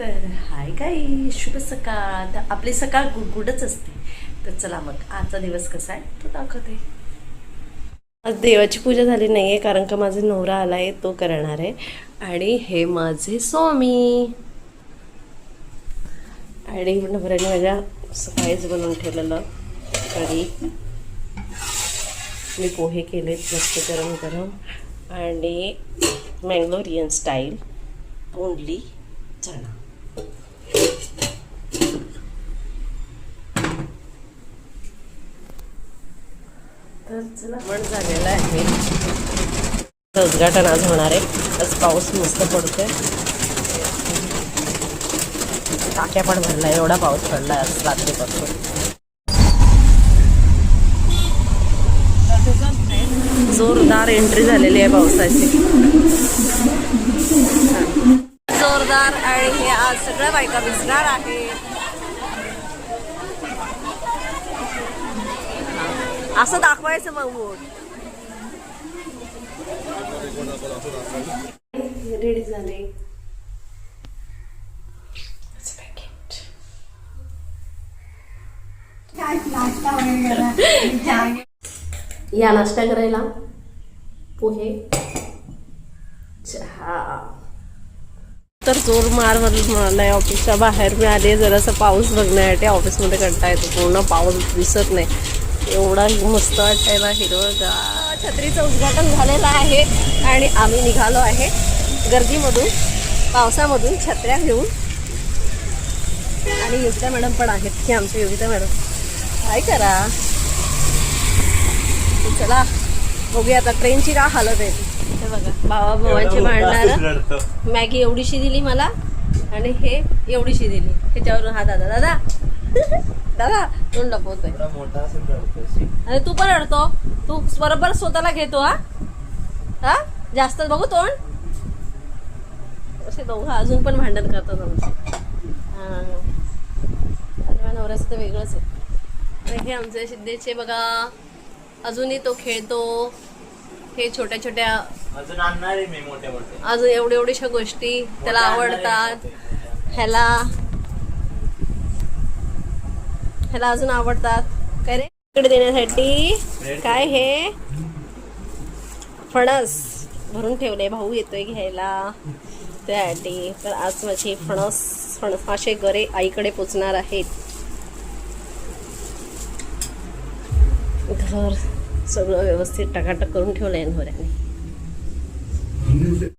तर हाय गाई, शुभ सकाळ. तर आपली सकाळ गुडगुडच असते. तर चला मग आजचा दिवस कसा आहे तो दाखवते. आज देवाची पूजा झाली नाही आहे कारण का माझा नवरा आला आहे, तो करणार आहे. आणि हे माझे स्वामी आणि नवऱ्याने माझ्या सकाळीच बनवून ठेवलेलं कढी. मी पोहे केलेत मस्त गरम गरम आणि मँगलोरियन स्टाईल तोंडली चणा. तर चला पण झालेलं आहे. उद्घाटन आज होणार आहे. आज पाऊस मस्त पडतोय, टाक्या पण भरलाय, एवढा पाऊस पडलाय आज रात्रीपासून. जोरदार एंट्री झालेली आहे पावसाची, जोरदार. आणि हे आज सगळ्या बायका भिजणार आहे. असं दाखवायचं मग मूड. रेडी झाले. या नाश्ता करायला पोहे चहा. तर जोर मार मारलाय ऑफिसच्या बाहेर. मी आले जरासा पाऊस बघण्यासाठी. ऑफिसमध्ये कंटाळा येतो, पूर्ण पाऊस दिसत नाही, एवढा मस्त वाटायला हिरवगार. छत्रीचं उद्घाटन झालेलं आहे आणि आम्ही निघालो आहे गर्दीमधून, पावसामधून छत्र्या घेऊन. आणि योगिता मॅडम पण आहेत की आमच्या योगिता मॅडम. काय करा, चला बघूया आता ट्रेनची का हालत आहे. हे बघा, भावा भावांची भांडणार. मॅगी एवढीशी दिली मला आणि हे एवढीशी दिली. त्याच्यावर हा दादा दादा दादा तोंड लपवतोय. अरे तू पण रडतो, तू बरोबर स्वतःला घेतो. हा जास्त बघू तोंड. असे दोघं अजून पण भांडण करतात आमचे. आणि नवऱ्याचं तर वेगळंच आहे. आणि हे आमचे सिद्धेचे बघा, अजूनही तो खेळतो. हे छोट्या छोट्या अजून आणणार आहे मी मोठ्या मोठ्या, अजून एवढ्याशा गोष्टी त्याला आवडतात. ह्याला अजून आवडतात. काय रे इकडे देण्यासाठी? काय हे फणस भरून ठेवले, भाऊ येतोय घ्यायला त्यासाठी. तर आज माझे फणसाचे गरे आईकडे पोचणार आहेत. घर सगळं व्यवस्थित टकाटक करून ठेवलंय नवऱ्याने.